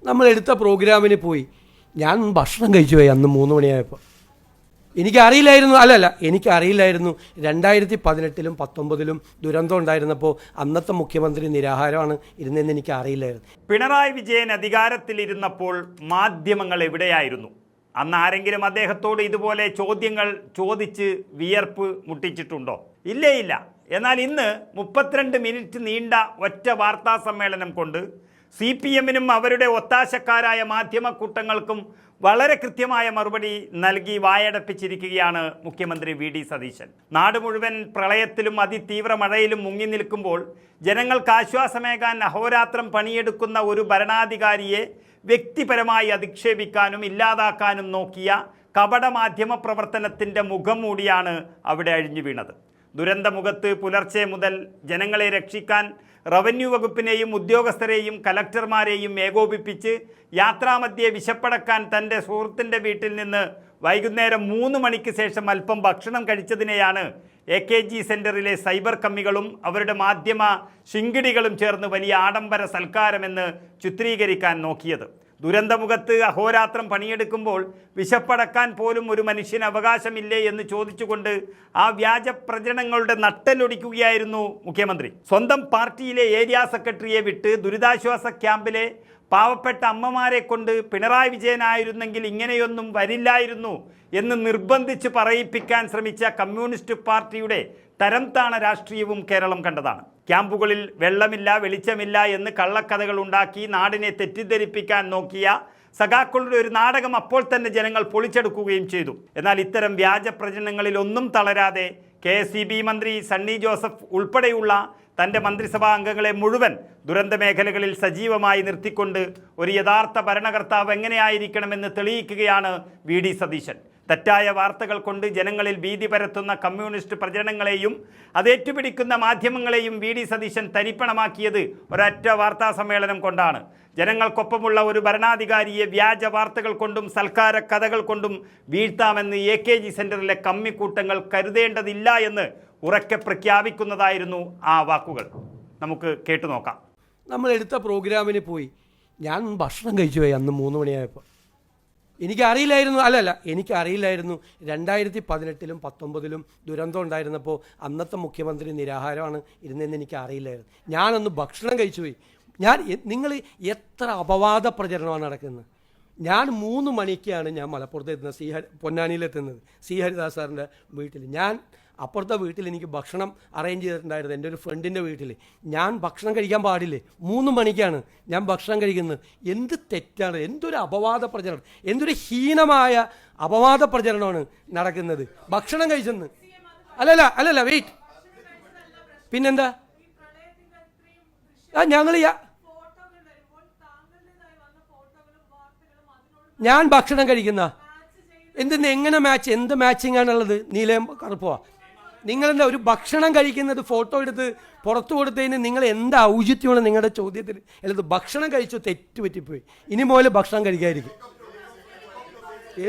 നമ്മളെടുത്ത പ്രോഗ്രാമിന് പോയി. ഞാൻ ഭക്ഷണം കഴിച്ചു പോയി അന്ന് 3 മണിയായപ്പോൾ. എനിക്കറിയില്ലായിരുന്നു, എനിക്കറിയില്ലായിരുന്നു 2018-ലും 2019-ലും ദുരന്തം ഉണ്ടായിരുന്നപ്പോൾ അന്നത്തെ മുഖ്യമന്ത്രി നിരാഹാരമാണ് ഇരുന്നതെന്ന് എനിക്ക് അറിയില്ലായിരുന്നു. പിണറായി വിജയൻ അധികാരത്തിലിരുന്നപ്പോൾ മാധ്യമങ്ങൾ എവിടെയായിരുന്നു? അന്ന് ആരെങ്കിലും അദ്ദേഹത്തോട് ഇതുപോലെ ചോദ്യങ്ങൾ ചോദിച്ച് വിയർപ്പ് മുട്ടിച്ചിട്ടുണ്ടോ? ഇല്ല. എന്നാൽ ഇന്ന് 32 മിനിറ്റ് നീണ്ട ഒറ്റ വാർത്താ സമ്മേളനം കൊണ്ട് CPM-നും അവരുടെ ഒത്താശക്കാരായ മാധ്യമക്കൂട്ടങ്ങൾക്കും വളരെ കൃത്യമായ മറുപടി നൽകി വായടപ്പിച്ചിരിക്കുകയാണ് മുഖ്യമന്ത്രി VD സതീശൻ. നാട് മുഴുവൻ പ്രളയത്തിലും അതിതീവ്ര മഴയിലും മുങ്ങി നിൽക്കുമ്പോൾ ജനങ്ങൾക്ക് ആശ്വാസമേകാൻ അഹോരാത്രം പണിയെടുക്കുന്ന ഒരു ഭരണാധികാരിയെ വ്യക്തിപരമായി അധിക്ഷേപിക്കാനും ഇല്ലാതാക്കാനും നോക്കിയ കപട മാധ്യമ പ്രവർത്തനത്തിൻ്റെ മുഖം മൂടിയാണ് അവിടെ അഴിഞ്ഞു വീണത്. ദുരന്തമുഖത്ത് പുലർച്ചെ മുതൽ ജനങ്ങളെ രക്ഷിക്കാൻ റവന്യൂ വകുപ്പിനെയും ഉദ്യോഗസ്ഥരെയും കലക്ടർമാരെയും ഏകോപിപ്പിച്ച് യാത്രാമധ്യേ വിശപ്പടക്കാൻ തൻ്റെ സുഹൃത്തിൻ്റെ വീട്ടിൽ നിന്ന് വൈകുന്നേരം 3 മണിക്ക് ശേഷം അല്പം ഭക്ഷണം കഴിച്ചതിനെയാണ് AKG സെൻറ്ററിലെ സൈബർ കമ്മികളും അവരുടെ മാധ്യമ ശിങ്കിടികളും ചേർന്ന് വലിയ ആഡംബര സൽക്കാരമെന്ന് ചിത്രീകരിക്കാൻ നോക്കിയത്. ദുരന്തമുഖത്ത് അഹോരാത്രം പണിയെടുക്കുമ്പോൾ വിശപ്പടക്കാൻ പോലും ഒരു മനുഷ്യന് അവകാശമില്ലേ എന്ന് ചോദിച്ചുകൊണ്ട് ആ വ്യാജ പ്രചരണങ്ങളുടെ നട്ടലൊടിക്കുകയായിരുന്നു മുഖ്യമന്ത്രി. സ്വന്തം പാർട്ടിയിലെ ഏരിയ സെക്രട്ടറിയെ വിട്ട് ദുരിതാശ്വാസ ക്യാമ്പിലെ പാവപ്പെട്ട അമ്മമാരെ കൊണ്ട് പിണറായി വിജയനായിരുന്നെങ്കിൽ ഇങ്ങനെയൊന്നും വരില്ലായിരുന്നു എന്ന് നിർബന്ധിച്ച് പറയിപ്പിക്കാൻ ശ്രമിച്ച കമ്മ്യൂണിസ്റ്റ് പാർട്ടിയുടെ തരംതാണ രാഷ്ട്രീയവും കേരളം കണ്ടതാണ്. ക്യാമ്പുകളിൽ വെള്ളമില്ല, വെളിച്ചമില്ല എന്ന് കള്ളക്കഥകൾ ഉണ്ടാക്കി നാടിനെ തെറ്റിദ്ധരിപ്പിക്കാൻ നോക്കിയ സഖാക്കളുടെ ഒരു നാടകം അപ്പോൾ തന്നെ ജനങ്ങൾ പൊളിച്ചെടുക്കുകയും ചെയ്തു. എന്നാൽ ഇത്തരം വ്യാജ പ്രചരണങ്ങളിൽ ഒന്നും തളരാതെ KSEB മന്ത്രി സണ്ണി ജോസഫ് ഉൾപ്പെടെയുള്ള തൻ്റെ മന്ത്രിസഭാ അംഗങ്ങളെ മുഴുവൻ ദുരന്ത മേഖലകളിൽ സജീവമായി നിർത്തിക്കൊണ്ട് ഒരു യഥാർത്ഥ ഭരണകർത്താവ് എങ്ങനെയായിരിക്കണമെന്ന് തെളിയിക്കുകയാണ് VD സതീശൻ. തെറ്റായ വാർത്തകൾ കൊണ്ട് ജനങ്ങളിൽ ഭീതി പരത്തുന്ന കമ്മ്യൂണിസ്റ്റ് പ്രചരണങ്ങളെയും അതേറ്റുപിടിക്കുന്ന മാധ്യമങ്ങളെയും VD സതീശൻ തരിപ്പണമാക്കിയത് ഒരൊറ്റ വാർത്താ സമ്മേളനം കൊണ്ടാണ്. ജനങ്ങൾക്കൊപ്പമുള്ള ഒരു ഭരണാധികാരിയെ വ്യാജ വാർത്തകൾ കൊണ്ടും സൽക്കാര കഥകൾ കൊണ്ടും വീഴ്ത്താമെന്ന് AKG സെൻറ്ററിലെ കമ്മിക്കൂട്ടങ്ങൾ കരുതേണ്ടതില്ല എന്ന് ഉറക്കെ പ്രഖ്യാപിക്കുന്നതായിരുന്നു ആ വാക്കുകൾ. നമുക്ക് കേട്ടു നോക്കാം. നമ്മളെടുത്ത പ്രോഗ്രാമിന് പോയി. ഞാൻ ഭക്ഷണം കഴിച്ചു പോയി അന്ന് 3 മണിയായപ്പോൾ. എനിക്കറിയില്ലായിരുന്നു, എനിക്കറിയില്ലായിരുന്നു 2018-ലും 2019-ലും ദുരന്തം ഉണ്ടായിരുന്നപ്പോൾ അന്നത്തെ മുഖ്യമന്ത്രി നിരാഹാരമാണ് ഇരുന്നതെന്ന് എനിക്ക് അറിയില്ലായിരുന്നു. ഞാനന്ന് ഭക്ഷണം കഴിച്ചു പോയി. നിങ്ങൾ എത്ര അപവാദ പ്രചരണമാണ് നടക്കുന്നത്. ഞാൻ 3 മണിക്കാണ് ഞാൻ മലപ്പുറത്ത് എത്തുന്നത്, പൊന്നാനിയിലെത്തുന്നത്, ഹരിദാസ് സാറിൻ്റെ വീട്ടിൽ. ഞാൻ അപ്പുറത്തെ വീട്ടിൽ എനിക്ക് ഭക്ഷണം അറേഞ്ച് ചെയ്തിട്ടുണ്ടായിരുന്നു, എൻ്റെ ഒരു ഫ്രണ്ടിൻ്റെ വീട്ടിൽ. ഞാൻ ഭക്ഷണം കഴിക്കാൻ പാടില്ലേ? 3 മണിക്കാണ് ഞാൻ ഭക്ഷണം കഴിക്കുന്നത്. എന്ത് തെറ്റാണ്, എന്തൊരു അപവാദ പ്രചരണം, എന്തൊരു ഹീനമായ അപവാദ പ്രചരണമാണ് നടക്കുന്നത്. ഭക്ഷണം കഴിച്ചെന്ന് അല്ലല്ല വെയിറ്റ്, പിന്നെന്താ? ഞാൻ ഭക്ഷണം കഴിക്കുന്ന എങ്ങനെ മാച്ച്, എന്ത് മാച്ചിങ് ആണുള്ളത്? നീലയും കറുപ്പോ? നിങ്ങളെന്താ ഒരു ഭക്ഷണം കഴിക്കുന്നത് ഫോട്ടോ എടുത്ത് പുറത്തു കൊടുത്തതിന് നിങ്ങൾ എന്താ ഔചിത്യമാണ് നിങ്ങളുടെ ചോദ്യത്തിൽ? അല്ലത് ഭക്ഷണം കഴിച്ചു, തെറ്റുപറ്റിപ്പോയി, ഇനി മുതൽ ഭക്ഷണം കഴിക്കാതിരിക്കും.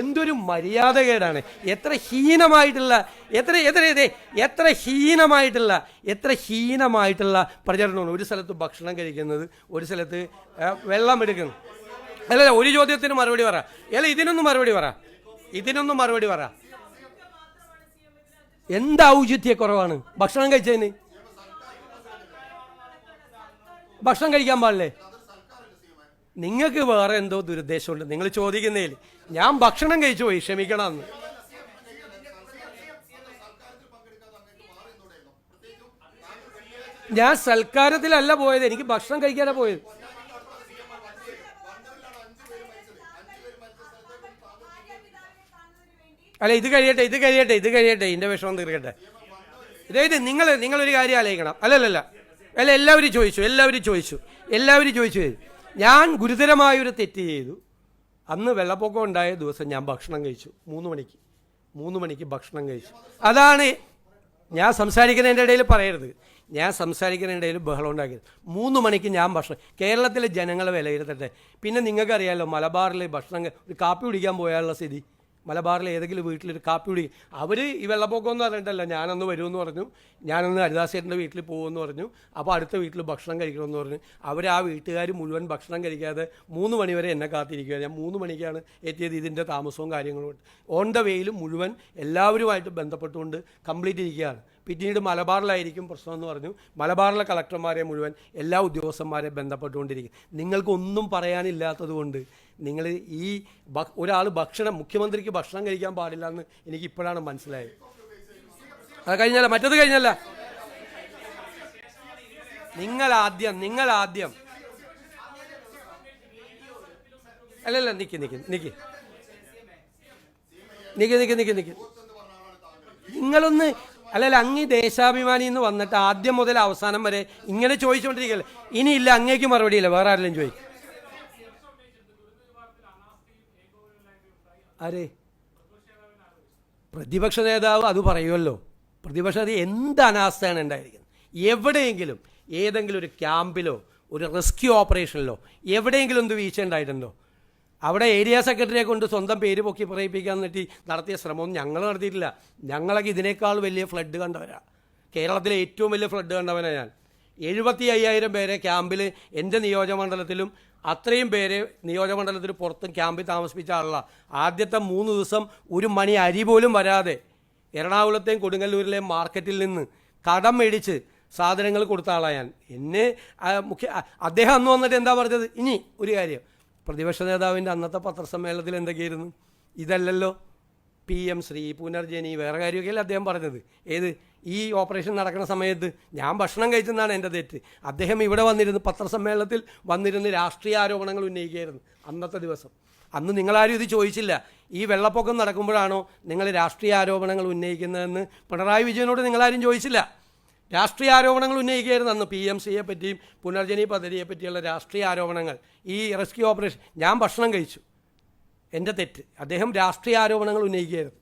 എന്തൊരു മര്യാദകേടാണ്! എത്ര ഹീനമായിട്ടുള്ള പ്രചരണമാണ്. ഒരു സ്ഥലത്ത് ഭക്ഷണം കഴിക്കുന്നത്, ഒരു സ്ഥലത്ത് വെള്ളം എടുക്കുന്നത്. ഒരു ചോദ്യത്തിന് മറുപടി പറ. ഇതിനൊന്നും മറുപടി പറ. എന്താ ഔചിത്യക്കുറവാണ് ഭക്ഷണം കഴിച്ചതിന്? ഭക്ഷണം കഴിക്കാൻ പാടില്ലേ? നിങ്ങൾക്ക് വേറെ എന്തോ ദുരുദ്ദേശമുണ്ട് നിങ്ങൾ ചോദിക്കുന്നതിൽ. ഞാൻ ഭക്ഷണം കഴിച്ചു പോയി, ക്ഷമിക്കണമെന്ന്. ഞാൻ സൽക്കാരത്തിലല്ല പോയത്, എനിക്ക് ഭക്ഷണം കഴിക്കാനാണ് പോയത്. ഇത് കഴിയട്ടെ, ഇതിൻ്റെ വിഷമം തീർക്കട്ടെ. ഇതായത് നിങ്ങളൊരു കാര്യം ആലോചിക്കണം. എല്ലാവരും ചോദിച്ചു. ഞാൻ ഗുരുതരമായൊരു തെറ്റ് ചെയ്തു. അന്ന് വെള്ളപ്പൊക്കം ഉണ്ടായ ദിവസം ഞാൻ ഭക്ഷണം കഴിച്ചു 3 മണിക്ക് ഭക്ഷണം കഴിച്ചു. അതാണ് ഞാൻ സംസാരിക്കുന്നതിൻ്റെ ഇടയിൽ പറയരുത്. ഞാൻ സംസാരിക്കുന്നതിൻ്റെ ഇടയിൽ ബഹളം ഉണ്ടാക്കരുത്. 3 മണിക്ക് ഞാൻ ഭക്ഷണം, കേരളത്തിലെ ജനങ്ങളെ വിലയിരുത്തട്ടെ. പിന്നെ നിങ്ങൾക്കറിയാമല്ലോ മലബാറിൽ ഭക്ഷണം, ഒരു കാപ്പി കുടിക്കാൻ പോയാലുള്ള സ്ഥിതി. മലബാറിലെ ഏതെങ്കിലും വീട്ടിലൊരു കാപ്പി കുടി. അവർ ഈ വെള്ളപ്പൊക്കമെന്ന് പറഞ്ഞിട്ടല്ല, ഞാനൊന്ന് വരുമെന്ന് പറഞ്ഞു, ഞാനൊന്ന് ഹരിദാസേട്ടൻ്റെ വീട്ടിൽ പോകുമെന്ന് പറഞ്ഞു, അപ്പോൾ അടുത്ത വീട്ടിൽ ഭക്ഷണം കഴിക്കണമെന്ന് പറഞ്ഞു. അവർ ആ വീട്ടുകാർ മുഴുവൻ ഭക്ഷണം കഴിക്കാതെ 3 മണി വരെ എന്നെ കാത്തിരിക്കുക. ഞാൻ 3 മണിക്കാണ് എത്തിയത്. ഇതിൻ്റെ താമസവും കാര്യങ്ങളും ഓൺ ദ വേയിൽ മുഴുവൻ എല്ലാവരുമായിട്ട് ബന്ധപ്പെട്ടുകൊണ്ട് കംപ്ലീറ്റ് ഇരിക്കുകയാണ്. പിന്നീട് മലബാറിലായിരിക്കും പ്രശ്നമെന്ന് പറഞ്ഞു. മലബാറിലെ കളക്ടർമാരെ മുഴുവൻ എല്ലാ ഉദ്യോഗസ്ഥന്മാരെ ബന്ധപ്പെട്ടുകൊണ്ടിരിക്കും. നിങ്ങൾക്കൊന്നും പറയാനില്ലാത്തതുകൊണ്ട് നിങ്ങൾ ഈ ഒരാൾ മുഖ്യമന്ത്രിക്ക് ഭക്ഷണം കഴിക്കാൻ പാടില്ല എന്ന് എനിക്കിപ്പോഴാണ് മനസ്സിലായത്. അത് കഴിഞ്ഞല്ല, മറ്റത് കഴിഞ്ഞല്ല. നിങ്ങൾ ആദ്യം അല്ലല്ല നിക്ക് നിങ്ങളൊന്ന് അല്ലല്ല, അങ്ങ് ദേശാഭിമാനി എന്ന് വന്നിട്ട് ആദ്യം മുതൽ അവസാനം വരെ ഇങ്ങനെ ചോദിച്ചുകൊണ്ടിരിക്കുകയല്ലേ. ഇനിയില്ല, അങ്ങേക്ക് മറുപടിയില്ല, വേറെ ആരെങ്കിലും ചോദിക്കും. ആരെ? പ്രതിപക്ഷ നേതാവ് അത് പറയുമല്ലോ. പ്രതിപക്ഷ നേതാവ് എന്ത് അനാസ്ഥയാണ് ഉണ്ടായിരിക്കുന്നത്. എവിടെയെങ്കിലും ഏതെങ്കിലും ഒരു ക്യാമ്പിലോ ഒരു റെസ്ക്യൂ ഓപ്പറേഷനിലോ എവിടെയെങ്കിലും എന്ത് വീഴ്ച ഉണ്ടായിട്ടുണ്ടോ? അവിടെ ഏരിയ സെക്രട്ടറിയെ കൊണ്ട് സ്വന്തം പേര് പൊക്കി പറയിപ്പിക്കാൻ വേണ്ടി നടത്തിയ ശ്രമമൊന്നും ഞങ്ങൾ നടത്തിയിട്ടില്ല. ഞങ്ങളൊക്കെ ഇതിനേക്കാൾ വലിയ ഫ്ലഡ് കണ്ടവരാണ്. കേരളത്തിലെ ഏറ്റവും വലിയ ഫ്ലഡ് കണ്ടവനാണ് ഞാൻ. 75,000 പേരെ ക്യാമ്പിൽ എൻ്റെ നിയോജകമണ്ഡലത്തിലും അത്രയും പേരെ നിയോജകമണ്ഡലത്തിന് പുറത്തും ക്യാമ്പിൽ താമസിപ്പിച്ച ആളാണ്. ആദ്യത്തെ 3 ദിവസം 1 മണി അരി പോലും വരാതെ എറണാകുളത്തെയും കൊടുങ്ങല്ലൂരിലെയും മാർക്കറ്റിൽ നിന്ന് കടം മേടിച്ച് സാധനങ്ങൾ കൊടുത്ത ആളാണ് ഞാൻ. എന്നെ അദ്ദേഹം അന്ന് വന്നിട്ട് എന്താ പറഞ്ഞത്? ഇനി ഒരു കാര്യം, പ്രതിപക്ഷ നേതാവിൻ്റെ അന്നത്തെ പത്രസമ്മേളനത്തിൽ എന്തൊക്കെയായിരുന്നു? ഇതല്ലല്ലോ PM ശ്രീ പുനർജനി വേറെ കാര്യമൊക്കെയല്ലേ അദ്ദേഹം പറഞ്ഞത്. ഏത് ഈ ഓപ്പറേഷൻ നടക്കുന്ന സമയത്ത് ഞാൻ ഭക്ഷണം കഴിച്ചെന്നാണ് എൻ്റെ തെറ്റ്. അദ്ദേഹം ഇവിടെ വന്നിരുന്ന് പത്രസമ്മേളനത്തിൽ വന്നിരുന്ന് രാഷ്ട്രീയ ആരോപണങ്ങൾ ഉന്നയിക്കുകയായിരുന്നു അന്നത്തെ ദിവസം. അന്ന് നിങ്ങളാരും ഇത് ചോദിച്ചില്ല. ഈ വെള്ളപ്പൊക്കം നടക്കുമ്പോഴാണോ നിങ്ങൾ രാഷ്ട്രീയ ആരോപണങ്ങൾ ഉന്നയിക്കുന്നതെന്ന് പിണറായി വിജയനോട് നിങ്ങളാരും ചോദിച്ചില്ല. രാഷ്ട്രീയ ആരോപണങ്ങൾ ഉന്നയിക്കുകയായിരുന്നു അന്ന്. PMCയെ പറ്റിയും പുനർജനി പദ്ധതിയെ പറ്റിയുള്ള രാഷ്ട്രീയ ആരോപണങ്ങൾ. ഈ റെസ്ക്യൂ ഓപ്പറേഷൻ ഞാൻ ഭക്ഷണം കഴിച്ചു, എൻ്റെ തെറ്റ്. അദ്ദേഹം രാഷ്ട്രീയ ആരോപണങ്ങൾ ഉന്നയിക്കുകയായിരുന്നു.